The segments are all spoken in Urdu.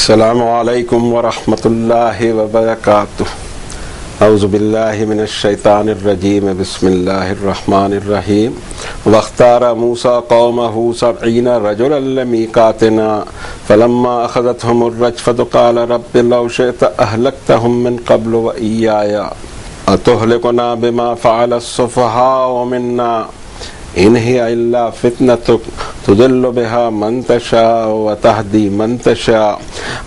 السلام علیکم ورحمۃ اللہ وبرکاتہ۔ اعوذ باللہ من الشیطان الرجیم، بسم اللہ الرحمن الرحیم۔ واختار موسیٰ قومہ 70 رجلا لمیقاتنا فلما اخذتهم الرجفة قال رب لو شئت اہلکتهم من قبل وإیایا اتہلکنا بما فعل السفہاء منا ان ہی الا فتنتک تضل بها من تشاء وتهدی من تشاء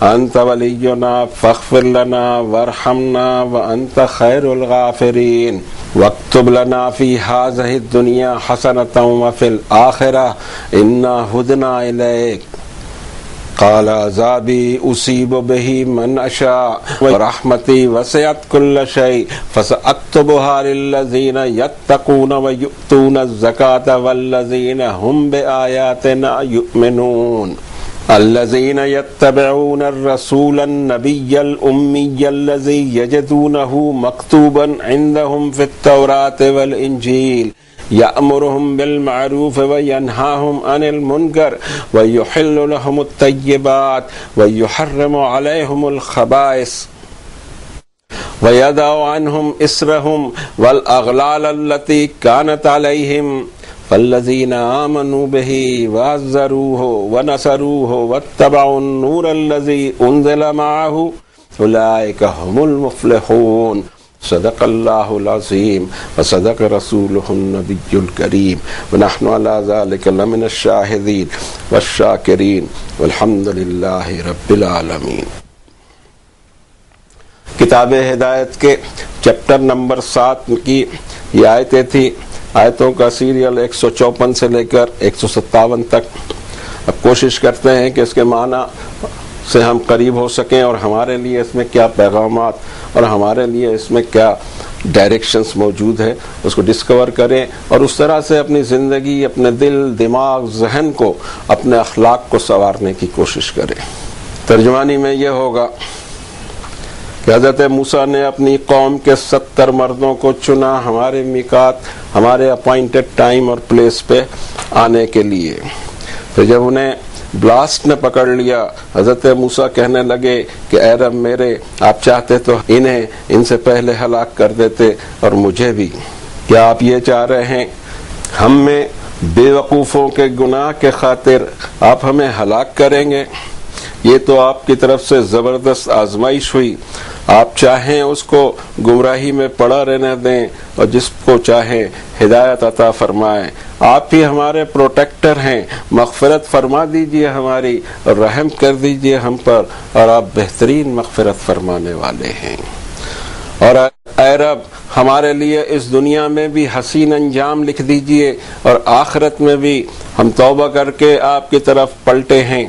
انت ولینا فاغفر لنا وارحمنا وانت خیر الغافرین واکتب لنا فی هذه الدنیا حسنة وفی الآخرة انا ہدنا الیک قال عذابی اصیب به من اشاء ورحمتی وسعت كل شیء فساکتبها للذین یتقون ویؤتون الزکاة والذین هم بآیاتنا یؤمنون الذین یتبعون الرسول النبی الأمی الذی یجدونه مکتوبا عندهم فی التوراة والانجیل یأمرهم بالمعروف وینہاهم عن المنکر ویحل لهم الطیبات ویحرم علیہم الخبائث ویدع عنهم اسرهم والاغلال التي كانت علیہم فالذین آمنوا به وعزروه ونصروه واتبعوا النور الذي انزل معه اولئک هم المفلحون۔ صدق اللہ العظیم وصدق رسولہ النبی الکریم ونحن علی ذلک لمن الشاہدین والشاکرین والحمد للہ رب العالمین۔ کتاب ہدایت کے چیپٹر نمبر 7 کی یہ آیتیں تھی۔ آیتوں کا سیریل 154 سے لے کر 157 تک۔ اب کوشش کرتے ہیں کہ اس کے معنی سے ہم قریب ہو سکیں اور ہمارے لیے اس میں کیا پیغامات اور ہمارے لیے اس میں کیا ڈائریکشنز موجود ہے اس کو ڈسکور کریں اور اس طرح سے اپنی زندگی، اپنے دل، دماغ، ذہن کو، اپنے اخلاق کو سنوارنے کی کوشش کریں۔ ترجمانی میں یہ ہوگا کہ حضرت موسیٰ نے اپنی قوم کے 70 مردوں کو چنا ہمارے میقات، ہمارے اپوائنٹڈ ٹائم اور پلیس پہ آنے کے لیے۔ پھر جب انہیں بلاسٹ نے پکڑ لیا، حضرت موسیٰ کہنے لگے کہ اے رب میرے، آپ چاہتے تو انہیں ان سے پہلے ہلاک کر دیتے اور مجھے بھی۔ کیا آپ یہ چاہ رہے ہیں ہم میں بے وقوفوں کے گناہ کے خاطر آپ ہمیں ہلاک کریں گے؟ یہ تو آپ کی طرف سے زبردست آزمائش ہوئی۔ آپ چاہیں اس کو گمراہی میں پڑا رہنے دیں اور جس کو چاہیں ہدایت عطا فرمائیں۔ آپ ہی ہمارے پروٹیکٹر ہیں، مغفرت فرما دیجئے ہماری اور رحم کر دیجئے ہم پر، اور آپ بہترین مغفرت فرمانے والے ہیں۔ اور اے رب ہمارے لیے اس دنیا میں بھی حسین انجام لکھ دیجئے اور آخرت میں بھی ہم توبہ کر کے آپ کی طرف پلٹے ہیں۔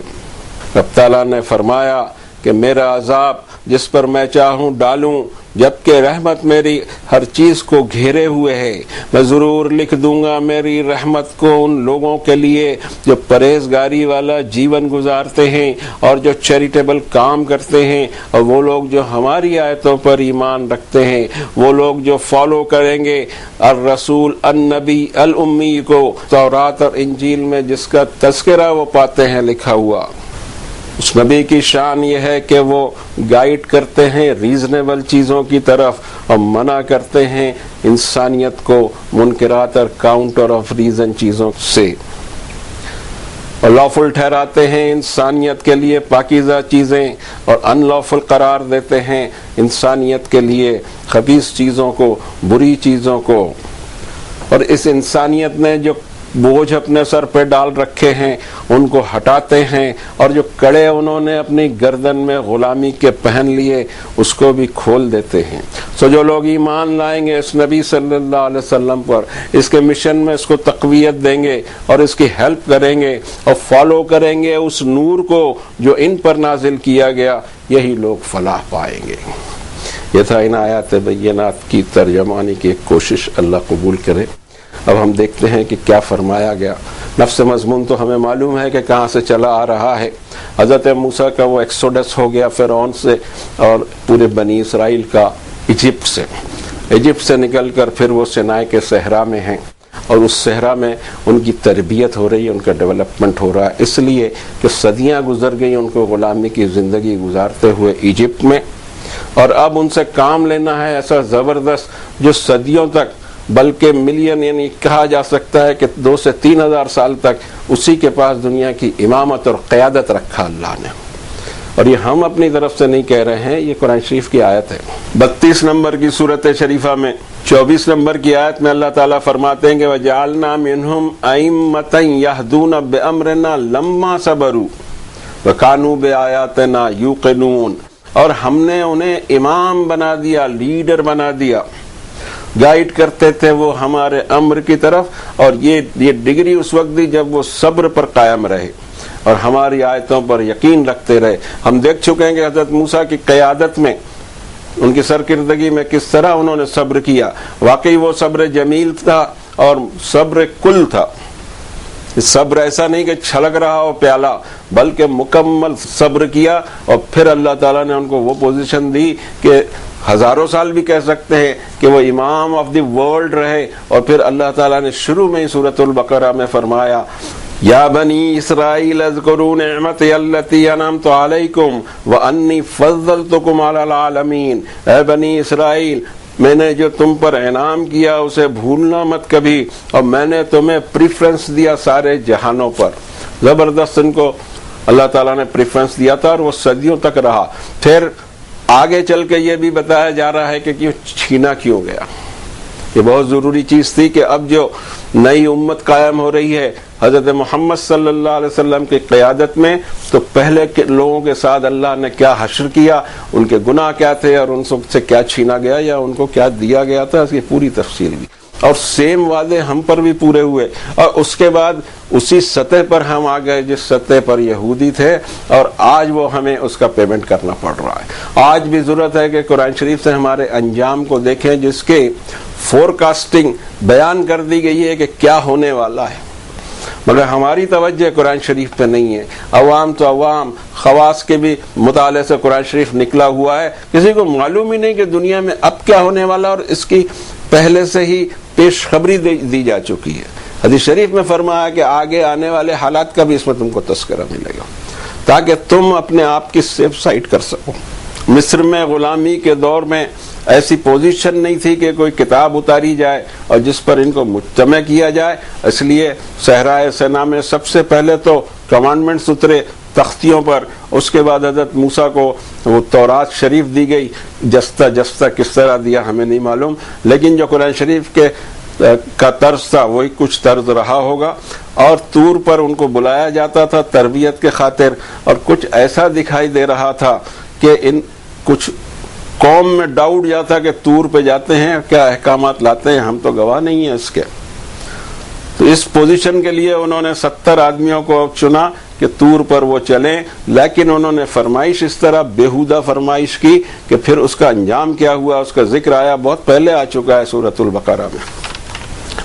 رب تعالیٰ نے فرمایا کہ میرا عذاب جس پر میں چاہوں ڈالوں، جبکہ رحمت میری ہر چیز کو گھیرے ہوئے ہے۔ میں ضرور لکھ دوں گا میری رحمت کو ان لوگوں کے لیے جو پرہیزگاری والا جیون گزارتے ہیں اور جو چیریٹیبل کام کرتے ہیں، اور وہ لوگ جو ہماری آیتوں پر ایمان رکھتے ہیں، وہ لوگ جو فالو کریں گے الرسول النبی الامی کو، تورات اور انجیل میں جس کا تذکرہ وہ پاتے ہیں لکھا ہوا۔ اس نبی کی شان یہ ہے کہ وہ گائیڈ کرتے ہیں ریزنیبل چیزوں کی طرف اور منع کرتے ہیں انسانیت کو منکرات اور کاؤنٹر آف ریزن چیزوں سے، اور لافل ٹھہراتے ہیں انسانیت کے لیے پاکیزہ چیزیں اور ان لافل قرار دیتے ہیں انسانیت کے لیے خبیث چیزوں کو، بری چیزوں کو۔ اور اس انسانیت نے جو بوجھ اپنے سر پہ ڈال رکھے ہیں ان کو ہٹاتے ہیں، اور جو کڑے انہوں نے اپنی گردن میں غلامی کے پہن لیے اس کو بھی کھول دیتے ہیں۔ سو جو لوگ ایمان لائیں گے اس نبی صلی اللہ علیہ وسلم پر، اس کے مشن میں اس کو تقویت دیں گے اور اس کی ہیلپ کریں گے اور فالو کریں گے اس نور کو جو ان پر نازل کیا گیا، یہی لوگ فلاح پائیں گے۔ یہ تھا ان آیات بینات کی ترجمانی کی ایک کوشش، اللہ قبول کرے۔ اب ہم دیکھتے ہیں کہ کیا فرمایا گیا۔ نفس مضمون تو ہمیں معلوم ہے کہ کہاں سے چلا آ رہا ہے۔ حضرت موسیٰ کا وہ ایکسوڈس ہو گیا فرعون سے اور پورے بنی اسرائیل کا ایجپٹ سے نکل کر پھر وہ سینائی کے صحرا میں ہیں۔ اور اس صحرا میں ان کی تربیت ہو رہی ہے، ان کا ڈیولپمنٹ ہو رہا ہے، اس لیے کہ صدیاں گزر گئی ان کو غلامی کی زندگی گزارتے ہوئے ایجپٹ میں، اور اب ان سے کام لینا ہے ایسا زبردست جو صدیوں تک بلکہ ملین یعنی کہا جا سکتا ہے کہ 2 سے 3 ہزار سال تک اسی کے پاس دنیا کی امامت اور قیادت رکھا اللہ نے. اور یہ ہم اپنی طرف سے نہیں کہہ رہے ہیں، یہ قرآن شریف کی آیت ہے. 32 نمبر کی سورت شریفہ میں 24 نمبر کی آیت میں اللہ تعالیٰ فرماتے ہیں کہ وَجَعَلْنَا مِنْهُمْ أَئِمَّةً يَهْدُونَ بِأَمْرِنَا لَمَّا صَبَرُوا وَكَانُوا بِآيَاتِنَا يُوقِنُونَ، اور ہم نے انہیں امام بنا دیا، لیڈر بنا دیا، گائیڈ کرتے تھے وہ ہمارے امر کی طرف، اور یہ ڈگری اس وقت دی جب وہ صبر پر قائم رہے اور ہماری آیتوں پر یقین رکھتے رہے. ہم دیکھ چکے ہیں کہ حضرت موسیٰ کی قیادت میں، ان کی سرکردگی میں کس طرح انہوں نے صبر کیا. واقعی وہ صبر جمیل تھا اور صبر کل تھا. صبر ایسا نہیں کہ چھلک رہا ہو پیالہ، بلکہ مکمل صبر کیا، اور پھر اللہ تعالیٰ نے ان کو وہ پوزیشن دی کہ ہزاروں سال بھی کہہ سکتے ہیں کہ وہ امام آف دی ورلڈ رہے. اور پھر اللہ تعالیٰ نے شروع میں ہی سورۃ البقرہ میں فرمایا یا بنی اسرائیل اذکروا نعمتی التی انعمت علیکم وانی فضلتکم علی العالمین. اے بنی اسرائیل، میں نے جو تم پر انعام کیا اسے بھولنا مت کبھی، اور میں نے تمہیں پریفرنس دیا سارے جہانوں پر. زبردست ان کو اللہ تعالیٰ نے پریفرنس دیا تھا، اور وہ صدیوں تک رہا. پھر آگے چل کے یہ بھی بتایا جا رہا ہے کہ کیوں چھینا کیوں گیا. یہ بہت ضروری چیز تھی کہ اب جو نئی امت قائم ہو رہی ہے حضرت محمد صلی اللہ علیہ وسلم کی قیادت میں، تو پہلے کے لوگوں کے ساتھ اللہ نے کیا حشر کیا، ان کے گناہ کیا تھے، اور ان سے کیا چھینا گیا یا ان کو کیا دیا گیا تھا، اس کی پوری تفصیل بھی. اور سیم وعدے ہم پر بھی پورے ہوئے، اور اس کے بعد اسی سطح پر ہم آ گئے جس سطح پر یہودی تھے، اور آج وہ ہمیں اس کا پیمنٹ کرنا پڑ رہا ہے. آج بھی ضرورت ہے کہ قرآن شریف سے ہمارے انجام کو دیکھیں، جس کے فورکاسٹنگ بیان کر دی گئی ہے کہ کیا ہونے والا ہے، مگر ہماری توجہ قرآن شریف پہ نہیں ہے. عوام تو عوام، خواص کے بھی مطالعے سے قرآن شریف نکلا ہوا ہے. کسی کو معلوم ہی نہیں کہ دنیا میں اب کیا ہونے والا، اور اس کی پہلے سے ہی پیش خبری دی جا چکی ہے. حدیث شریف میں فرمایا کہ آگے آنے والے حالات کا بھی اس میں تم کو تذکرہ ملے گا، تاکہ تم اپنے آپ کی سیف سائٹ کر سکو. مصر میں غلامی کے دور میں ایسی پوزیشن نہیں تھی کہ کوئی کتاب اتاری جائے اور جس پر ان کو مجتمع کیا جائے. اس لیے صحرائے سینا میں سب سے پہلے تو کمانڈمنٹس اترے تختیوں پر، اس کے بعد حضرت موسیٰ کو وہ تورات شریف دی گئی. جستہ جستہ کس طرح دیا ہمیں نہیں معلوم، لیکن جو قرآن شریف کے کا طرز تھا وہی کچھ طرز رہا ہوگا. اور طور پر ان کو بلایا جاتا تھا تربیت کے خاطر، اور کچھ ایسا دکھائی دے رہا تھا کہ ان کچھ قوم میں ڈاؤٹ جاتا کہ طور پہ جاتے ہیں کیا احکامات لاتے ہیں، ہم تو گواہ نہیں ہیں اس کے. تو اس پوزیشن کے لیے انہوں نے 70 آدمیوں کو چنا کہ طور پر وہ چلیں، لیکن انہوں نے فرمائش اس طرح بیہودہ فرمائش کی کہ پھر اس کا انجام کیا ہوا اس کا ذکر آیا، بہت پہلے آ چکا ہے سورۃ البقرہ میں.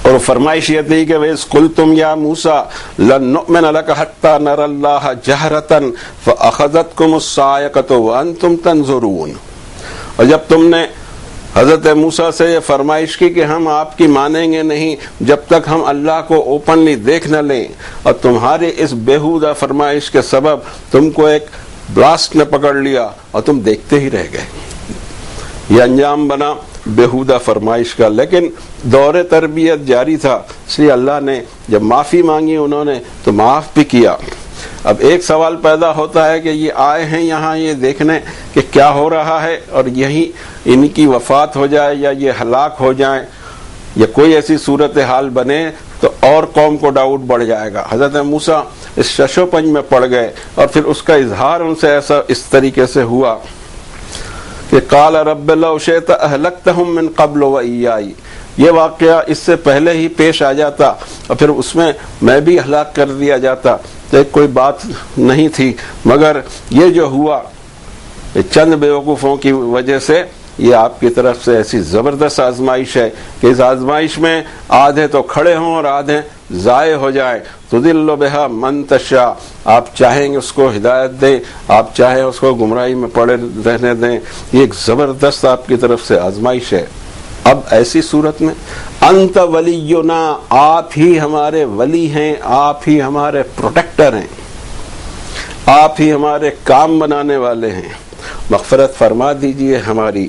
اور فرمائش یہ تھی کہ وَإِذْ قُلْتُمْ يَا مُوسَىٰ لَن نُؤْمِنَ لَكَ حَتَّىٰ نَرَى اللَّهَ جَهْرَةً فَأَخَذَتْكُمُ الصَّاعِقَةُ وَأَنْتُمْ تَنظُرُونَ. اور جب تم نے حضرت موسیٰ سے یہ فرمائش کی کہ ہم آپ کی مانیں گے نہیں جب تک ہم اللہ کو اوپنلی دیکھ نہ لیں، اور تمہاری اس بیہودہ فرمائش کے سبب تم کو ایک بلاسٹ نے پکڑ لیا اور تم دیکھتے ہی رہ گئے. یہ انجام بنا بیہودہ فرمائش کا. لیکن دور تربیت جاری تھا، اس لیے اللہ نے جب معافی مانگی انہوں نے تو معاف بھی کیا. اب ایک سوال پیدا ہوتا ہے کہ یہ آئے ہیں یہاں یہ دیکھنے کہ کیا ہو رہا ہے، اور یہی ان کی وفات ہو جائے یا یہ ہلاک ہو جائیں یا کوئی ایسی صورتحال بنے تو اور قوم کو ڈاؤٹ بڑھ جائے گا. حضرت موسیٰ اس شش و پنج میں پڑ گئے، اور پھر اس کا اظہار ان سے اس طریقے سے ہوا کہ قال رب لو شئت اہلکتہم من قبل و ایائی. یہ واقعہ اس سے پہلے ہی پیش آ جاتا اور پھر اس میں میں بھی ہلاک کر دیا جاتا تو کوئی بات نہیں تھی، مگر یہ جو ہوا چند بیوقوفوں کی وجہ سے یہ آپ کی طرف سے ایسی زبردست آزمائش ہے کہ اس آزمائش میں آدھے تو کھڑے ہوں اور آدھے ضائع ہو جائیں. تضل بہا من تشاء، آپ چاہیں گے اس کو ہدایت دیں، آپ چاہیں اس کو گمراہی میں پڑے رہنے دیں. یہ ایک زبردست آپ کی طرف سے آزمائش ہے. اب ایسی صورت میں انت ولینا، آپ ہی ہمارے ولی ہیں، آپ ہی ہمارے پروٹیکٹر ہیں، آپ ہی ہمارے کام بنانے والے ہیں، مغفرت فرما دیجئے ہماری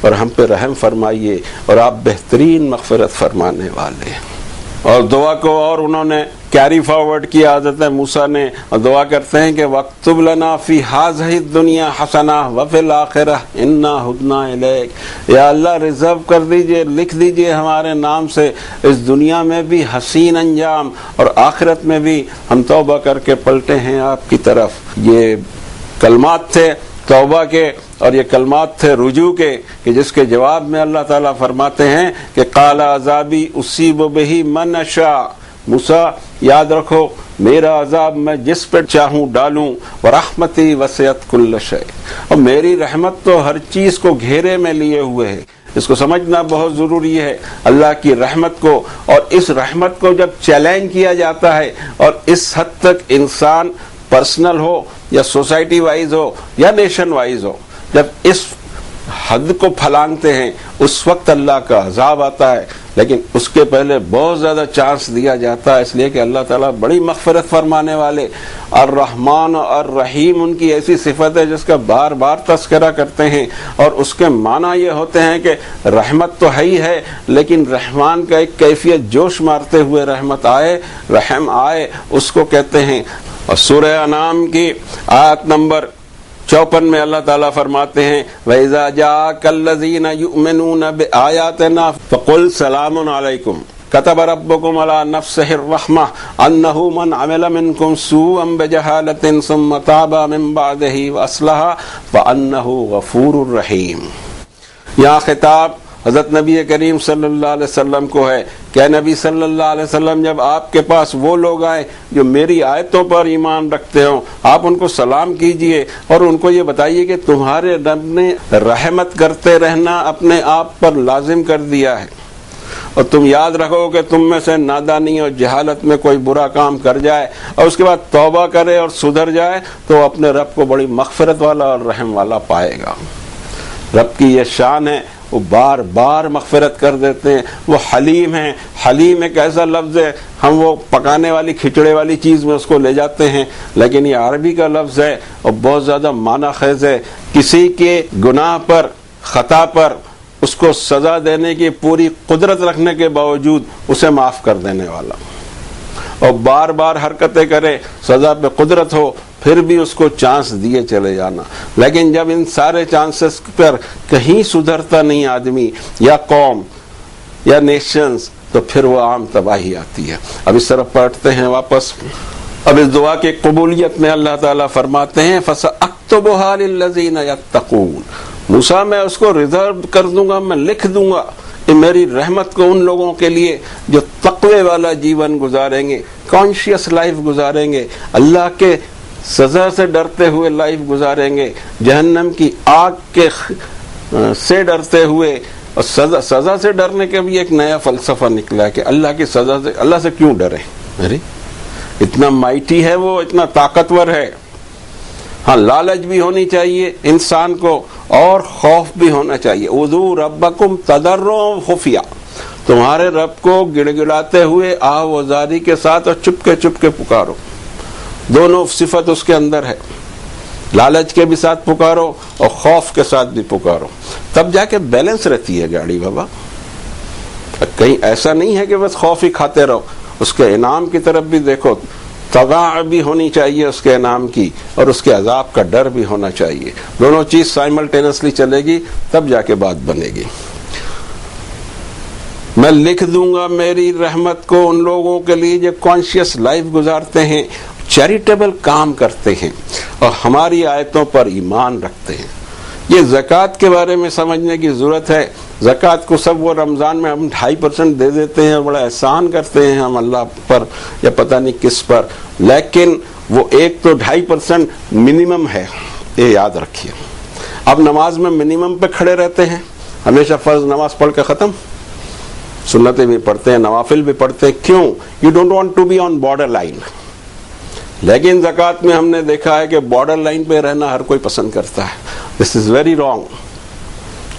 اور ہم پہ رحم فرمائیے، اور آپ بہترین مغفرت فرمانے والے ہیں۔ اور دعا کو اور انہوں نے کیری فارورڈ کی عادت ہے موسیٰ نے، اور دعا کرتے ہیں کہ وَاكْتُبْ لَنَا فِي هَٰذِهِ الدُّنْيَا حَسَنَةً وَفِي الْآخِرَةِ إِنَّا هُدْنَا إِلَيْكَ، یا اللہ ریزرو کر دیجئے، لکھ دیجئے ہمارے نام سے اس دنیا میں بھی حسین انجام اور آخرت میں بھی ہم توبہ کر کے پلٹے ہیں آپ کی طرف۔ یہ کلمات تھے توبہ کے، اور یہ کلمات تھے رجوع کے، کہ جس کے جواب میں اللہ تعالیٰ فرماتے ہیں کہ قال عذابی اصیب بہ من اشاء، موسیٰ یاد رکھو میرا عذاب میں جس پر چاہوں ڈالوں، ورحمتی وسعت کل شیء، اور میری رحمت تو ہر چیز کو گھیرے میں لیے ہوئے ہے۔ اس کو سمجھنا بہت ضروری ہے، اللہ کی رحمت کو، اور اس رحمت کو جب چیلنج کیا جاتا ہے، اور اس حد تک انسان پرسنل ہو یا سوسائٹی وائز ہو یا نیشن وائز ہو، جب اس حد کو پھلانگتے ہیں اس وقت اللہ کا عذاب آتا ہے، لیکن اس کے پہلے بہت زیادہ چانس دیا جاتا ہے، اس لیے کہ اللہ تعالیٰ بڑی مغفرت فرمانے والے، الرحمن اور الرحیم ان کی ایسی صفت ہے جس کا بار بار تذکرہ کرتے ہیں، اور اس کے معنی یہ ہوتے ہیں کہ رحمت تو ہے ہی ہے، لیکن رحمان کا ایک کیفیت جوش مارتے ہوئے رحمت آئے، رحم آئے، اس کو کہتے ہیں۔ اور سورہ انعام کی آیت نمبر 54 میں اللہ تعالیٰ فرماتے ہیں وَإِذَا جَاءَكَ الَّذِينَ يُؤْمِنُونَ بِآيَاتِنَا فَقُلْ سَلَامٌ عَلَيْكُمْ كَتَبَ رَبُّكُمْ عَلَى نَفْسِهِ الرَّحْمَةَ أَنَّهُ مَنْ عَمِلَ مِنْكُمْ سُوءًا بِجَهَالَةٍ ثُمَّ تَابَ مِنْ بَعْدِهِ وَأَصْلَحَ فَأَنَّهُ غَفُورٌ رَحِيمٌ۔ یہاں خطاب حضرت نبی کریم صلی اللہ علیہ وسلم کو ہے کہ نبی صلی اللہ علیہ وسلم جب آپ کے پاس وہ لوگ آئے جو میری آیتوں پر ایمان رکھتے ہوں، آپ ان کو سلام کیجئے اور ان کو یہ بتائیے کہ تمہارے رب نے رحمت کرتے رہنا اپنے آپ پر لازم کر دیا ہے، اور تم یاد رکھو کہ تم میں سے نادانی اور جہالت میں کوئی برا کام کر جائے اور اس کے بعد توبہ کرے اور سدھر جائے تو اپنے رب کو بڑی مغفرت والا اور رحم والا پائے گا۔ رب کی یہ شان ہے، وہ بار بار مغفرت کر دیتے ہیں، وہ حلیم ہیں۔ حلیم ایک ایسا لفظ ہے، ہم وہ پکانے والی کھچڑے والی چیز میں اس کو لے جاتے ہیں، لیکن یہ عربی کا لفظ ہے اور بہت زیادہ معنی خیز ہے۔ کسی کے گناہ پر، خطا پر اس کو سزا دینے کی پوری قدرت رکھنے کے باوجود اسے معاف کر دینے والا، اور بار بار حرکتیں کرے، سزا پہ قدرت ہو پھر بھی اس کو چانس دیے چلے جانا، لیکن جب ان سارے چانسز پر کہیں سدھرتا نہیں آدمی یا قوم یا نیشنز، تو پھر وہ عام تباہی آتی ہے۔ اب اس طرف پلٹتے ہیں واپس۔ اب اس دعا کی قبولیت میں اللہ تعالیٰ فرماتے ہیں فَسَأَكْتُبُهَا لِلَّذِينَ يَتَّقُونَ، موسیٰ میں اس کو ریزرو کر دوں گا، میں لکھ دوں گا کہ میری رحمت کو ان لوگوں کے لیے جو تقوی والا جیون گزاریں گے، کانشیس لائف گزاریں گے، اللہ کے سزا سے ڈرتے ہوئے لائف گزاریں گے، جہنم کی آگ کے سے ڈرتے ہوئے، اور سزا سے ڈرنے کا بھی ایک نیا فلسفہ نکلا ہے کہ اللہ کی سزا سے، اللہ سے کیوں ڈریں؟ ارے اتنا مائٹی ہے وہ، اتنا طاقتور ہے۔ ہاں لالچ بھی ہونی چاہیے انسان کو اور خوف بھی ہونا چاہیے۔ اُدعوا ربکم تضرعا خفیہ، تمہارے رب کو گڑ گڑاتے ہوئے آہ و زاری کے ساتھ اور چپ کے پکارو، دونوں صفت اس کے اندر ہے، لالچ کے بھی ساتھ پکارو اور خوف کے ساتھ بھی پکارو، تب جا کے بیلنس رہتی ہے گاڑی بابا۔ کہیں ایسا نہیں ہے کہ بس خوف ہی کھاتے رہو، اس کے انعام کی طرف بھی دیکھو، تضاع بھی ہونی چاہیے اس کے انعام کی، اور اس کے عذاب کا ڈر بھی ہونا چاہیے، دونوں چیز سائملٹینسلی چلے گی تب جا کے بات بنے گی۔ میں لکھ دوں گا میری رحمت کو ان لوگوں کے لیے جو کانشیس لائف گزارتے ہیں، چیریٹیبل کام کرتے ہیں اور ہماری آیتوں پر ایمان رکھتے ہیں۔ یہ زکوٰۃ کے بارے میں سمجھنے کی ضرورت ہے۔ زکوٰۃ کو سب وہ رمضان میں ہم 2.5% دے دیتے ہیں، بڑا احسان کرتے ہیں ہم اللہ پر یا پتہ نہیں کس پر، لیکن وہ ایک تو 2.5% منیمم ہے، یہ یاد رکھیے۔ اب نماز میں منیمم پہ کھڑے رہتے ہیں، ہمیشہ فرض نماز پڑھ کے ختم، سنتیں بھی پڑھتے ہیں، نوافل بھی پڑھتے ہیں، کیوں؟ You don't want to be on border line. لیکن زکوٰۃ میں ہم نے دیکھا ہے کہ بارڈر لائن پہ رہنا ہر کوئی پسند کرتا ہے۔ دس از ویری رانگ،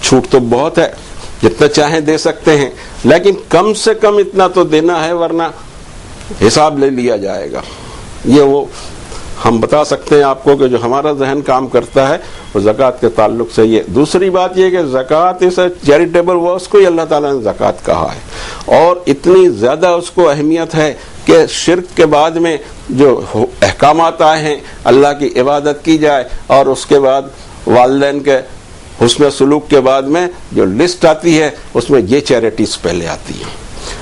چھوٹ تو بہت ہے جتنا چاہیں دے سکتے ہیں، لیکن کم سے کم اتنا تو دینا ہے ورنہ حساب لے لیا جائے گا۔ یہ وہ ہم بتا سکتے ہیں آپ کو کہ جو ہمارا ذہن کام کرتا ہے وہ زکوٰۃ کے تعلق سے یہ۔ دوسری بات یہ کہ زکوٰۃ اس چیریٹیبل ورکس کو ہی اللہ تعالیٰ نے زکوٰۃ کہا ہے، اور اتنی زیادہ اس کو اہمیت ہے کہ شرک کے بعد میں جو احکامات آئے ہیں اللہ کی عبادت کی جائے، اور اس کے بعد والدین کے حسن سلوک کے بعد میں جو لسٹ آتی ہے اس میں یہ چیریٹیز پہلے آتی ہیں۔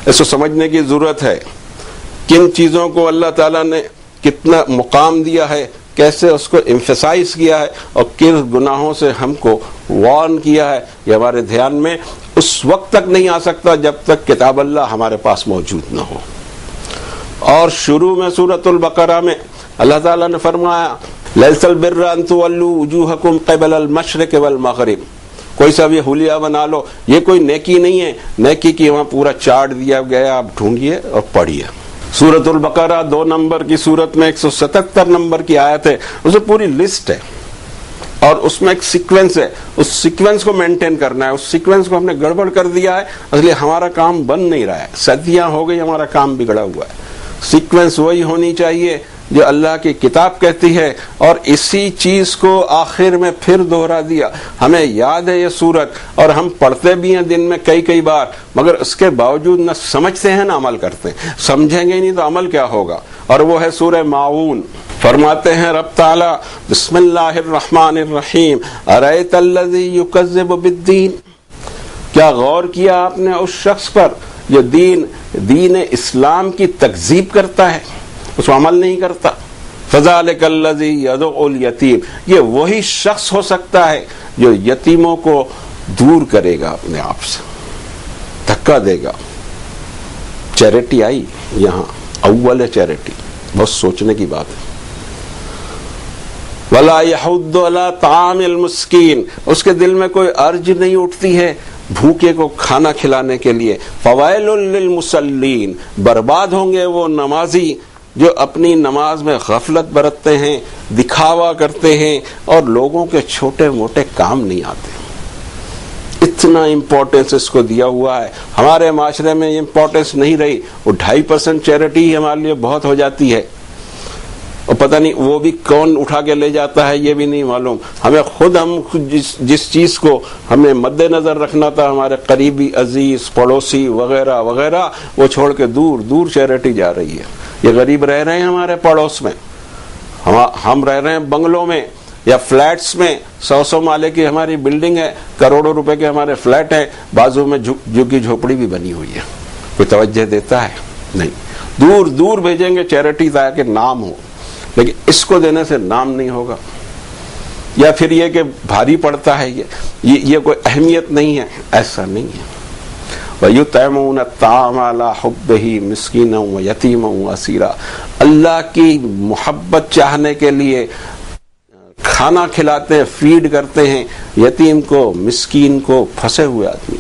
اس کو سمجھنے کی ضرورت ہے، کن چیزوں کو اللہ تعالیٰ نے کتنا مقام دیا ہے، کیسے اس کو ایمفیسائز کیا ہے، اور کن گناہوں سے ہم کو وارن کیا ہے، یہ ہمارے دھیان میں اس وقت تک نہیں آ سکتا جب تک کتاب اللہ ہمارے پاس موجود نہ ہو۔ اور شروع میں سورۃ البقرہ میں اللہ تعالیٰ نے فرمایا لیس البر ان تولوا وجوہکم قبل المشرق والمغرب، کوئی سا بھی حلیہ بنا لو، یہ کوئی نیکی نہیں ہے، نیکی کی وہاں پورا چارٹ دیا گیا، آپ ڈھونڈیے اور پڑھیے۔ سورۃ البقرہ 2 نمبر کی سورت میں 177 نمبر کی آیت ہے، اس میں پوری لسٹ ہے اور اس میں ایک سیکوینس ہے، اس سیکوینس کو مینٹین کرنا ہے۔ اس سیکوینس کو ہم نے گڑبڑ کر دیا ہے، اس لیے ہمارا کام بن نہیں رہا ہے، صدیاں ہو گئی ہمارا کام بگڑا ہوا ہے۔ سیکوینس وہی ہونی چاہیے جو اللہ کی کتاب کہتی ہے، اور اسی چیز کو آخر میں پھر دوہرا دیا۔ ہمیں یاد ہے یہ سورت اور ہم پڑھتے بھی ہیں دن میں کئی بار، مگر اس کے باوجود نہ سمجھتے ہیں نہ عمل کرتے ہیں۔ سمجھیں گے نہیں تو عمل کیا ہوگا؟ اور وہ ہے سورہ ماعون۔ فرماتے ہیں رب تعالی بسم اللہ الرحمن الرحیم ارأیت الذی یکذب بالدین، کیا غور کیا آپ نے اس شخص پر جو دین اسلام کی تکذیب کرتا ہے، اس کو عمل نہیں کرتا؟ فذلک الذی یدعو الیتیم، یہ وہی شخص ہو سکتا ہے جو یتیموں کو دور کرے گا اپنے آپ سے، دھکا دے گا۔ چیریٹی آئی یہاں، اول ہے چیریٹی، بہت سوچنے کی بات ہے۔ ولا یحض علی طعام المسکین، اس کے دل میں کوئی ارج نہیں اٹھتی ہے بھوکے کو کھانا کھلانے کے لیے۔ فویل للمصلین، برباد ہوں گے وہ نمازی جو اپنی نماز میں غفلت برتتے ہیں، دکھاوا کرتے ہیں اور لوگوں کے چھوٹے موٹے کام نہیں آتے۔ اتنا امپورٹنس اس کو دیا ہوا ہے، ہمارے معاشرے میں یہ امپورٹنس نہیں رہی۔ وہ 2.5% چیریٹی ہمارے لیے بہت ہو جاتی ہے، اور پتہ نہیں وہ بھی کون اٹھا کے لے جاتا ہے یہ بھی نہیں معلوم۔ ہمیں ہم جس چیز کو ہمیں مد نظر رکھنا تھا، ہمارے قریبی عزیز پڑوسی وغیرہ وغیرہ، وہ چھوڑ کے دور دور چیریٹی جا رہی ہے۔ یہ غریب رہ رہے ہیں ہمارے پڑوس میں، ہم رہ رہے ہیں بنگلوں میں یا فلیٹس میں، 100 مالے کی ہماری بلڈنگ ہے، کروڑوں روپے کے ہمارے فلیٹ ہیں، بازو میں جھگی جھوپڑی بھی بنی ہوئی ہے۔ کوئی توجہ دیتا ہے؟ نہیں۔ دور دور بھیجیں گے چیریٹی تاکہ نام ہو، لیکن اس کو دینے سے نام نہیں ہوگا، یا پھر یہ کہ بھاری پڑتا ہے، یہ کوئی اہمیت نہیں ہے، ایسا نہیں ہے۔ وَيُطْعِمُونَ الطَّعَامَ عَلَىٰ حُبِّهِ مِسْكِينًا وَيَتِيمًا وَأَسِيرًا، اللہ کی محبت چاہنے کے لیے کھانا کھلاتے ہیں، فیڈ کرتے ہیں یتیم کو، مسکین کو، پھنسے ہوئے آدمی،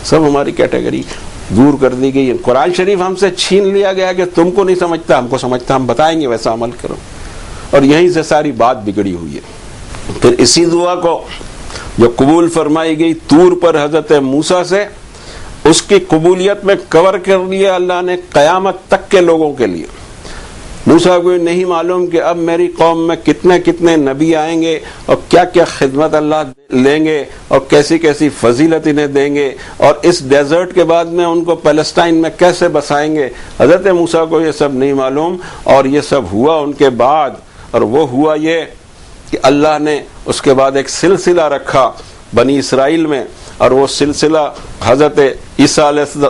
سب ہماری کیٹیگری دور کر دی گئی ہے۔ قرآن شریف ہم سے چھین لیا گیا کہ تم کو نہیں سمجھتا، ہم کو سمجھتا، ہم بتائیں گے ویسا عمل کرو، اور یہیں سے ساری بات بگڑی ہوئی ہے۔ پھر اسی دعا کو جو قبول فرمائی گئی طور پر حضرت موسیٰ سے، اس کی قبولیت میں کور کر لیا اللہ نے قیامت تک کے لوگوں کے لیے۔ موسیٰ کو نہیں معلوم کہ اب میری قوم میں کتنے کتنے نبی آئیں گے اور کیا کیا خدمت اللہ لیں گے اور کیسی کیسی فضیلت انہیں دیں گے، اور اس ڈیزرٹ کے بعد میں ان کو پیلسٹائن میں کیسے بسائیں گے۔ حضرت موسیٰ کو یہ سب نہیں معلوم، اور یہ سب ہوا ان کے بعد، اور وہ ہوا یہ کہ اللہ نے اس کے بعد ایک سلسلہ رکھا بنی اسرائیل میں، اور وہ سلسلہ حضرت عیسیٰ علیہ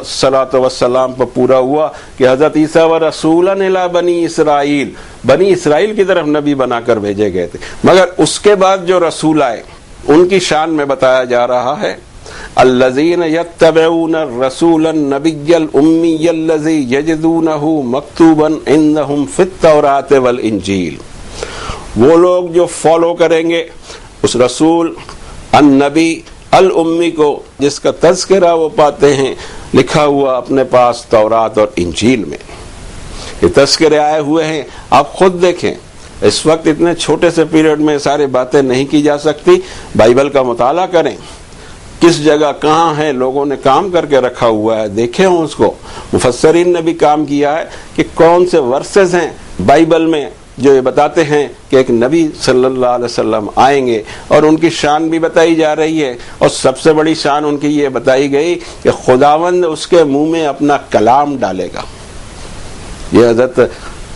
السلام پر پورا ہوا کہ حضرت عیسیٰ و رسولا الی بنی اسرائیل، بنی اسرائیل کی طرف نبی بنا کر بھیجے گئے تھے۔ مگر اس کے بعد جو رسول آئے ان کی شان میں بتایا جا رہا ہے الذین یتبعون الرسول النبی الامی الذی یجدونہ مکتوبا عندہم فی التوراۃ والانجیل، وہ لوگ جو فالو کریں گے اس رسول النبی الامی کو جس کا تذکرہ وہ پاتے ہیں لکھا ہوا اپنے پاس تورات اور انجیل میں۔ یہ تذکرے آئے ہوئے ہیں، آپ خود دیکھیں، اس وقت اتنے چھوٹے سے پیریڈ میں ساری باتیں نہیں کی جا سکتی، بائبل کا مطالعہ کریں، کس جگہ کہاں ہے لوگوں نے کام کر کے رکھا ہوا ہے، دیکھے ہوں اس کو. مفسرین نے بھی کام کیا ہے کہ کون سے ورسز ہیں بائبل میں جو یہ بتاتے ہیں کہ ایک نبی صلی اللہ علیہ وسلم آئیں گے، اور ان کی شان بھی بتائی جا رہی ہے. اور سب سے بڑی شان ان کی یہ بتائی گئی کہ خداوند اس کے منہ میں اپنا کلام ڈالے گا. یہ حضرت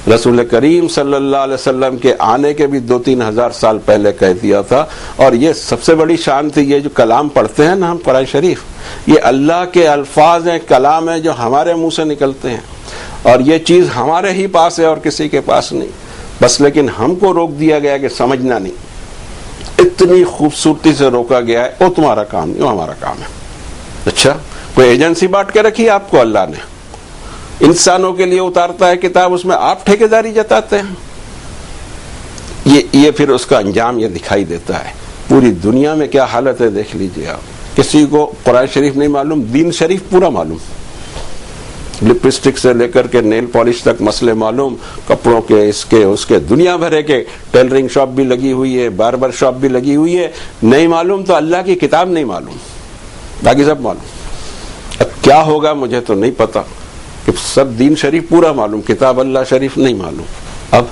رسول کریم صلی اللہ علیہ وسلم کے آنے کے بھی 2-3 ہزار سال پہلے کہہ دیا تھا. اور یہ سب سے بڑی شان تھی. یہ جو کلام پڑھتے ہیں نا ہم قرآن شریف، یہ اللہ کے الفاظ ہیں، کلام ہے جو ہمارے منہ سے نکلتے ہیں، اور یہ چیز ہمارے ہی پاس ہے اور کسی کے پاس نہیں. بس لیکن ہم کو روک دیا گیا کہ سمجھنا نہیں. اتنی خوبصورتی سے روکا گیا ہے، وہ تمہارا کام نہیں، وہ ہمارا کام ہے. اچھا، کوئی ایجنسی بانٹ کے رکھی آپ کو اللہ نے، انسانوں کے لیے اتارتا ہے کتاب، اس میں آپ ٹھیکیداری جتاتے ہیں. یہ پھر اس کا انجام یہ دکھائی دیتا ہے. پوری دنیا میں کیا حالت ہے دیکھ لیجئے آپ. کسی کو قرآن شریف نہیں معلوم، دین شریف پورا معلوم، لپسٹک سے لے کر کے نیل پالش تک مسئلے معلوم، کپڑوں کے اس کے دنیا بھرے کے. ٹیلرنگ شاپ بھی لگی ہوئی ہے، باربر شاپ بھی لگی ہوئی ہے. نہیں معلوم تو اللہ کی کتاب نہیں معلوم، باقی سب معلوم. اب کیا ہوگا مجھے تو نہیں پتا کہ سب دین شریف پورا معلوم، کتاب اللہ شریف نہیں معلوم. اب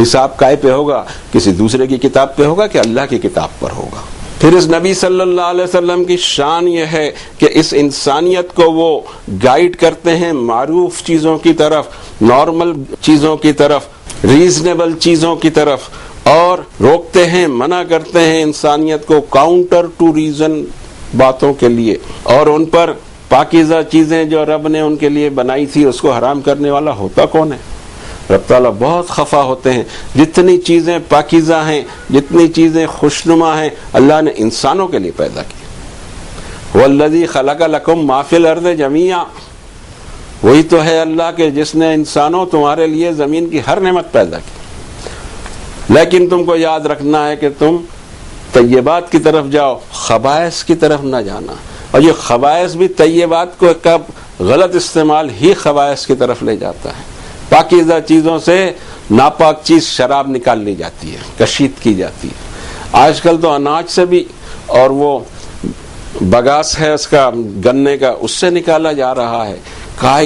حساب کائے پہ ہوگا؟ کسی دوسرے کی کتاب پہ ہوگا کہ اللہ کی کتاب پر ہوگا. پھر اس نبی صلی اللہ علیہ وسلم کی شان یہ ہے کہ اس انسانیت کو وہ گائیڈ کرتے ہیں معروف چیزوں کی طرف، نارمل چیزوں کی طرف، ریزنیبل چیزوں کی طرف، اور روکتے ہیں، منع کرتے ہیں انسانیت کو کاؤنٹر ٹو ریزن باتوں کے لیے. اور ان پر پاکیزہ چیزیں جو رب نے ان کے لیے بنائی تھی اس کو حرام کرنے والا ہوتا کون ہے؟ رب تعالیٰ بہت خفا ہوتے ہیں. جتنی چیزیں پاکیزہ ہیں، جتنی چیزیں خوشنما ہیں، اللہ نے انسانوں کے لیے پیدا کی. والذی خلق لکم ما فی الارض جمیعا، وہی تو ہے اللہ کے جس نے انسانوں تمہارے لیے زمین کی ہر نعمت پیدا کی. لیکن تم کو یاد رکھنا ہے کہ تم طیبات کی طرف جاؤ، خبائث کی طرف نہ جانا. اور یہ خبائث بھی طیبات کو کب غلط استعمال ہی خبائث کی طرف لے جاتا ہے. پاکیزہ چیزوں سے ناپاک چیز شراب نکال لی جاتی ہے، کشید کی جاتی ہے. آج کل تو اناج سے بھی، اور وہ بگاس ہے اس کا گنے کا، اس سے نکالا جا رہا ہے.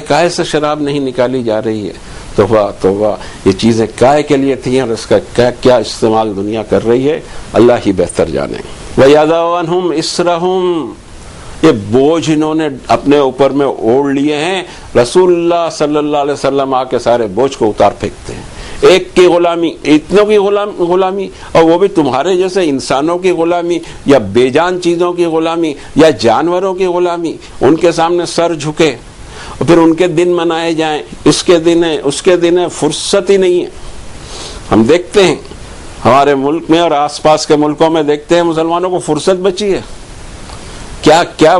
کائے سے شراب نہیں نکالی جا رہی ہے. توبہ یہ چیزیں کائے کے لیے تھیں اور اس کا کیا استعمال دنیا کر رہی ہے، اللہ ہی بہتر جانے. وَيَضَعُ عَنْهُمْ إِصْرَهُمْ، یہ بوجھ انہوں نے اپنے اوپر میں اوڑھ لیے ہیں. رسول اللہ صلی اللہ علیہ وسلم آ کے سارے بوجھ کو اتار پھینکتے ہیں. ایک کی غلامی، اتنوں کی غلامی، اور وہ بھی تمہارے جیسے انسانوں کی غلامی، یا بے جان چیزوں کی غلامی، یا جانوروں کی غلامی. ان کے سامنے سر جھکے اور پھر ان کے دن منائے جائیں. اس کے دن ہے، فرصت ہی نہیں ہے. ہم دیکھتے ہیں ہمارے ملک میں اور آس پاس کے ملکوں میں، دیکھتے ہیں مسلمانوں کو فرصت بچی ہے. کیا کیا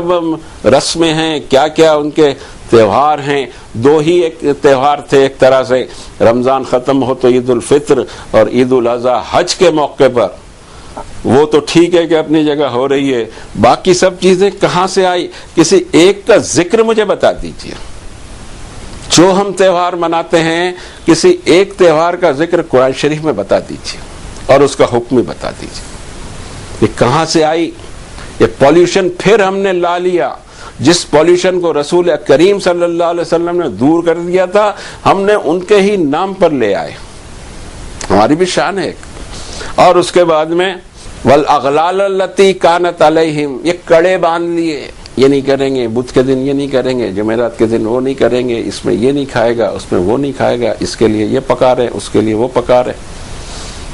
رسمیں ہیں، کیا کیا ان کے تہوار ہیں. 2 ہی ایک تہوار تھے ایک طرح سے. رمضان ختم ہو تو عید الفطر اور عید الاضحیٰ حج کے موقع پر. وہ تو ٹھیک ہے کہ اپنی جگہ ہو رہی ہے، باقی سب چیزیں کہاں سے آئی؟ کسی ایک کا ذکر مجھے بتا دیجیے. جو ہم تہوار مناتے ہیں کسی ایک تہوار کا ذکر قرآن شریف میں بتا دیجیے اور اس کا حکم بھی بتا دیجیے. یہ کہاں سے آئی؟ یہ پولیوشن پھر ہم نے لا لیا. جس پولیوشن کو رسول کریم صلی اللہ علیہ وسلم نے دور کر دیا تھا، ہم نے ان کے ہی نام پر لے آئے. ہماری بھی شان ہے. اور اس کے بعد میں والاغلال التی کانت علیہم، یہ کڑے باندھ لیے. یہ نہیں کریں گے، بدھ کے دن یہ نہیں کریں گے، جمعرات کے دن وہ نہیں کریں گے، اس میں یہ نہیں کھائے گا، اس میں وہ نہیں کھائے گا، اس کے لیے یہ پکا رہے، اس کے لیے وہ پکا رہے.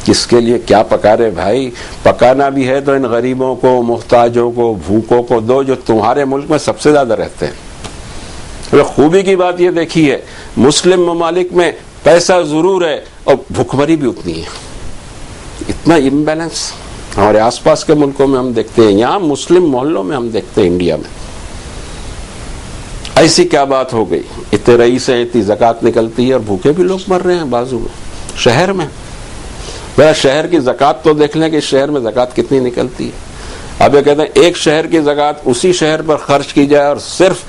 کس کے لیے کیا پکا رہے بھائی؟ پکانا بھی ہے تو ان غریبوں کو، محتاجوں کو، بھوکوں کو دو جو تمہارے ملک میں سب سے زیادہ رہتے ہیں. خوبی کی بات یہ دیکھی ہے، مسلم ممالک میں پیسہ ضرور ہے اور بھوکمری بھی اتنی ہے. اتنا امبیلنس ہمارے آس پاس کے ملکوں میں ہم دیکھتے ہیں. یہاں مسلم محلوں میں ہم دیکھتے ہیں انڈیا میں. ایسی کیا بات ہو گئی؟ اتنے رئیس ہیں، اتنی زکوٰۃ نکلتی ہے اور بھوکے بھی لوگ مر رہے ہیں بازو میں. شہر میں ذرا شہر کی زکوٰۃ تو دیکھ لیں کہ شہر میں زکوٰۃ کتنی نکلتی ہے. اب یہ کہتے ہیں ایک شہر کی زکوٰۃ اسی شہر پر خرچ کی جائے اور صرف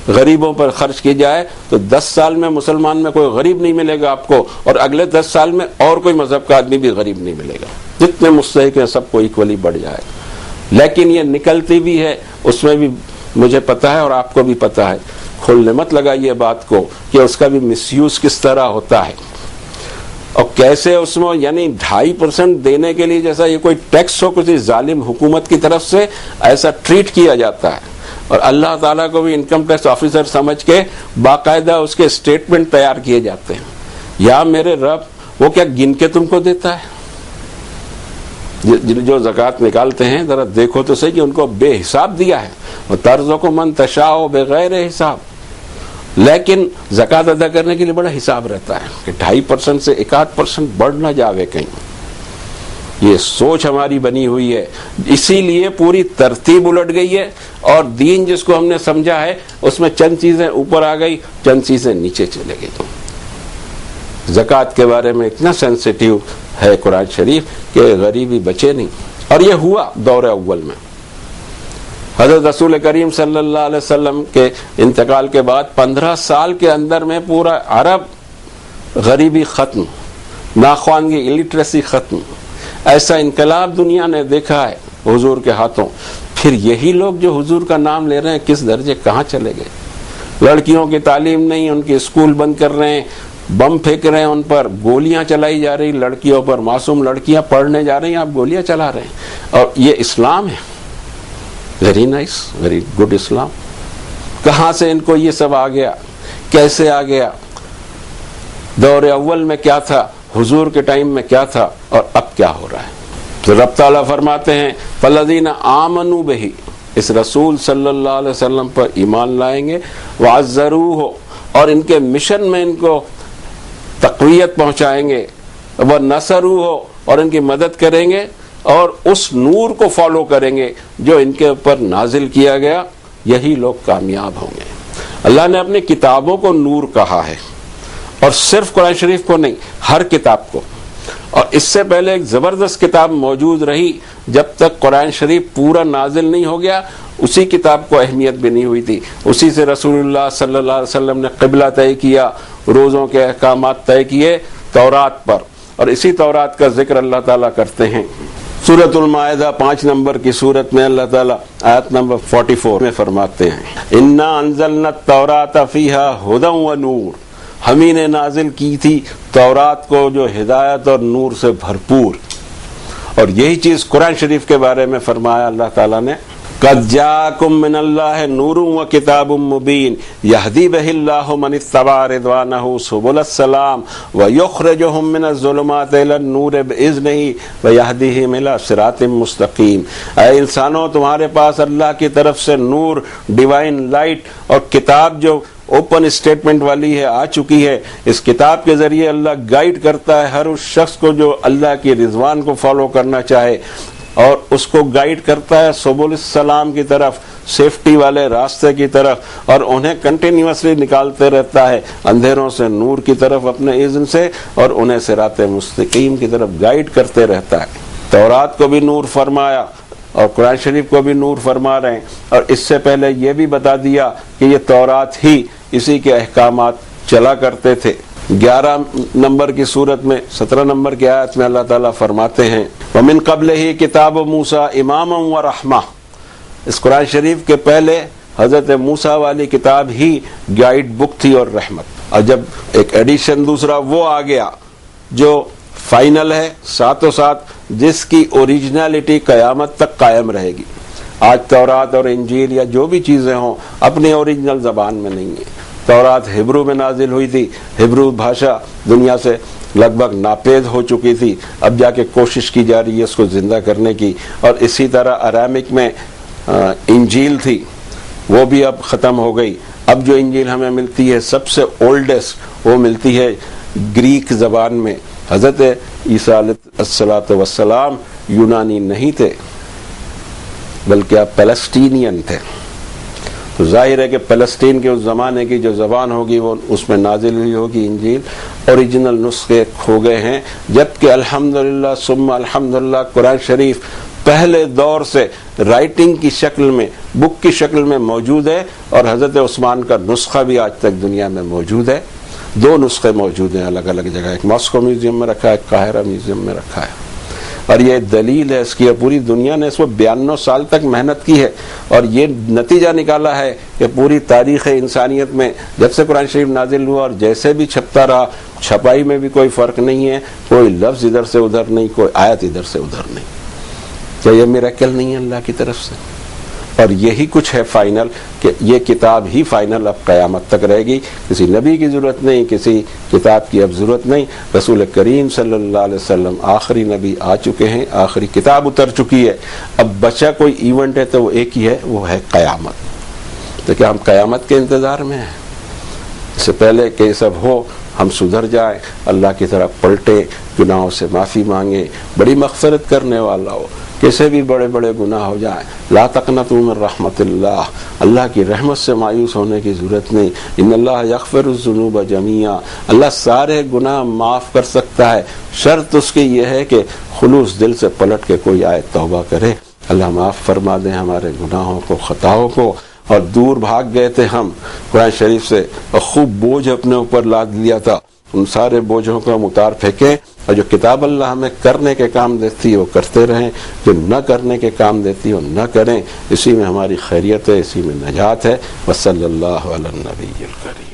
غریبوں پر خرچ کی جائے تو 10 سال میں مسلمان میں کوئی غریب نہیں ملے گا آپ کو، اور اگلے 10 سال میں اور کوئی مذہب کا آدمی بھی غریب نہیں ملے گا. جتنے مستحق ہیں سب کو ایکولی بڑھ جائے. لیکن یہ نکلتی بھی ہے، اس میں بھی مجھے پتا ہے اور آپ کو بھی پتا ہے، کھولنے مت لگائیے بات کو کہ اس کا بھی مس یوز کس طرح ہوتا ہے اور کیسے اس میں، یعنی 2.5% دینے کے لیے جیسا یہ کوئی ٹیکس ہو کسی ظالم حکومت کی طرف سے، ایسا ٹریٹ کیا جاتا ہے. اور اللہ تعالیٰ کو بھی انکم ٹیکس آفیسر سمجھ کے باقاعدہ اس کے اسٹیٹمنٹ تیار کیے جاتے ہیں. یا میرے رب وہ کیا گن کے تم کو دیتا ہے؟ جو زکوٰۃ نکالتے ہیں ذرا دیکھو تو صحیح کہ ان کو بے حساب دیا ہے، اور ترزق من تشاء بغیر حساب. لیکن زکوٰۃ ادا کرنے کے لیے بڑا حساب رہتا ہے کہ 2.5% سے 1-8% بڑھ نہ جاوے کہیں. یہ سوچ ہماری بنی ہوئی ہے، اسی لیے پوری ترتیب الٹ گئی ہے. اور دین جس کو ہم نے سمجھا ہے اس میں چند چیزیں اوپر آ گئی، چند چیزیں نیچے چلے گئی. زکوٰۃ کے بارے میں اتنا سینسیٹیو ہے قرآن شریف کہ غریبی بچے نہیں. اور یہ ہوا دور اول میں. حضرت رسول کریم صلی اللہ علیہ وسلم کے انتقال کے بعد 15 سال کے اندر میں پورا عرب غریبی ختم، ناخواندگی، الٹریسی ختم. ایسا انقلاب دنیا نے دیکھا ہے حضور کے ہاتھوں. پھر یہی لوگ جو حضور کا نام لے رہے ہیں کس درجے کہاں چلے گئے؟ لڑکیوں کی تعلیم نہیں، ان کے اسکول بند کر رہے ہیں، بم پھینک رہے ہیں ان پر، گولیاں چلائی جا رہی لڑکیوں پر. معصوم لڑکیاں پڑھنے جا رہی ہیں، آپ گولیاں چلا رہے ہیں. اور یہ اسلام ہے؟ ویری نائس، ویری گڈ اسلام. کہاں سے ان کو یہ سب آ گیا؟ کیسے آ گیا؟ دور اول میں کیا تھا، حضور کے ٹائم میں کیا تھا، اور اب کیا ہو رہا ہے؟ تو رب تعالیٰ فرماتے ہیں فَالَّذِينَ آمَنُوا بِهِ، اس رسول صلی اللہ علیہ وسلم پر ایمان لائیں گے، وَعَزَّرُوهُ، اور ان کے مشن میں ان کو تقویت پہنچائیں گے، وَنَصَرُوهُ، اور ان کی مدد کریں گے، اور اس نور کو فالو کریں گے جو ان کے اوپر نازل کیا گیا. یہی لوگ کامیاب ہوں گے. اللہ نے اپنی کتابوں کو نور کہا ہے، اور صرف قرآن شریف کو نہیں، ہر کتاب کو. اور اس سے پہلے ایک زبردست کتاب موجود رہی جب تک قرآن شریف پورا نازل نہیں ہو گیا، اسی کتاب کو اہمیت بھی نہیں ہوئی تھی. اسی سے رسول اللہ صلی اللہ علیہ وسلم نے قبلہ طے کیا، روزوں کے احکامات طے کیے تورات پر. اور اسی تورات کا ذکر اللہ تعالیٰ کرتے ہیں سورۃ المائدہ 5 نمبر کی سورت میں. اللہ تعالیٰ آیت نمبر 44 میں فرماتے ہیں انا انزلنا التوراۃ فیہا ھدی ونور، ہم ہی نے نازل کی تھی تورات کو جو ہدایت اور نور سے بھرپور. اور یہی چیز قرآن شریف کے بارے میں فرمایا اللہ تعالیٰ نے قد جاءکم من اللہ نور وکتاب مبین یہدی بہ اللہ من اتبع رضوانہ سبل السلام ویخرجہم من الظلمات الی النور باذنہ ویہدیہم الی صراط مستقیم. اے انسانوں، تمہارے پاس اللہ کی طرف سے نور، ڈیوائن لائٹ اور کتاب جو اوپن اسٹیٹمنٹ والی ہے آ چکی ہے. اس کتاب کے ذریعے اللہ گائیڈ کرتا ہے ہر اس شخص کو جو اللہ کی رضوان کو فالو کرنا چاہے، اور اس کو گائیڈ کرتا ہے سبل السلام کی طرف، سیفٹی والے راستے کی طرف، اور انہیں کنٹینیوسلی نکالتے رہتا ہے اندھیروں سے نور کی طرف اپنے اذن سے، اور انہیں صراط مستقیم کی طرف گائیڈ کرتے رہتا ہے. تورات کو بھی نور فرمایا اور قرآن شریف کو بھی نور فرما رہے ہیں. اور اس سے پہلے یہ بھی بتا دیا کہ یہ تورات ہی اسی کے احکامات چلا کرتے تھے. 11 نمبر کی سورت میں 17 نمبر کی آیت میں اللہ تعالیٰ فرماتے ہیں وَمِن قَبْلِهِ كِتَابُ مُوسَىٰ إِمَامًا وَرَحْمَةً، اس قرآن شریف کے پہلے حضرت موسیٰ والی کتاب ہی گائیڈ بک تھی اور رحمت. اور جب ایک ایڈیشن دوسرا وہ آ گیا جو فائنل ہے، ساتھ و ساتھ جس کی اوریجنلٹی قیامت تک قائم رہے گی. آج تورات اور انجیل یا جو بھی چیزیں ہوں اپنی اوریجنل زبان میں نہیں ہیں. تورات ہبرو میں نازل ہوئی تھی، ہبرو بھاشا دنیا سے لگ بھگ ناپید ہو چکی تھی، اب جا کے کوشش کی جا رہی ہے اس کو زندہ کرنے کی. اور اسی طرح ارامک میں انجیل تھی، وہ بھی اب ختم ہو گئی. اب جو انجیل ہمیں ملتی ہے سب سے اولڈسٹ وہ ملتی ہے گریک زبان میں. حضرت عیسیٰ علیہ السلام یونانی نہیں تھے بلکہ آپ پیلسٹینین تھے. تو ظاہر ہے کہ فلسطین کے اس زمانے کی جو زبان ہوگی وہ اس میں نازل ہوئی ہوگی انجیل. اوریجنل نسخے کھو گئے ہیں، جبکہ الحمدللہ ثم الحمدللہ قرآن شریف پہلے دور سے رائٹنگ کی شکل میں، بک کی شکل میں موجود ہے. اور حضرت عثمان کا نسخہ بھی آج تک دنیا میں موجود ہے. 2 نسخے موجود ہیں الگ الگ جگہ، ایک ماسکو میوزیم میں رکھا ہے، ایک قاہرہ میوزیم میں رکھا ہے. اور یہ دلیل ہے اس کی، اور پوری دنیا نے اس کو 92 سال تک محنت کی ہے، اور یہ نتیجہ نکالا ہے کہ پوری تاریخ انسانیت میں جب سے قرآن شریف نازل ہوا اور جیسے بھی چھپتا رہا، چھپائی میں بھی کوئی فرق نہیں ہے، کوئی لفظ ادھر سے ادھر نہیں، کوئی آیت ادھر سے ادھر نہیں۔ کیا یہ میریکل نہیں ہے اللہ کی طرف سے؟ اور یہی کچھ ہے فائنل، کہ یہ کتاب ہی فائنل اب قیامت تک رہے گی، کسی نبی کی ضرورت نہیں، کسی کتاب کی اب ضرورت نہیں۔ رسول کریم صلی اللہ علیہ وسلم آخری نبی آ چکے ہیں، آخری کتاب اتر چکی ہے، اب بچا کوئی ایونٹ ہے تو وہ ایک ہی ہے، وہ ہے قیامت۔ تو کیا ہم قیامت کے انتظار میں ہیں؟ اس سے پہلے کہ یہ سب ہو ہم سدھر جائیں، اللہ کی طرف پلٹیں، گناہوں سے معافی مانگیں، بڑی مغفرت کرنے والا ہو، کیسے بھی بڑے بڑے گناہ ہو جائیں، لا تقنطوا من رحمت اللہ، اللہ کی رحمت سے مایوس ہونے کی ضرورت نہیں، ان اللہ یغفر الذنوب جميعا، اللہ سارے گناہ معاف کر سکتا ہے، شرط اس کی یہ ہے کہ خلوص دل سے پلٹ کے کوئی آئے توبہ کرے۔ اللہ معاف فرما دیں ہمارے گناہوں کو، خطاؤں کو، اور دور بھاگ گئے تھے ہم قرآن شریف سے اور خوب بوجھ اپنے اوپر لاد لیا تھا، ان سارے بوجھوں کو ہم اتار پھینکیں، اور جو کتاب اللہ ہمیں کرنے کے کام دیتی ہے وہ کرتے رہیں، جو نہ کرنے کے کام دیتی ہے وہ نہ کریں، اسی میں ہماری خیریت ہے، اسی میں نجات ہے۔ وصلی اللہ علی النبی الکریم۔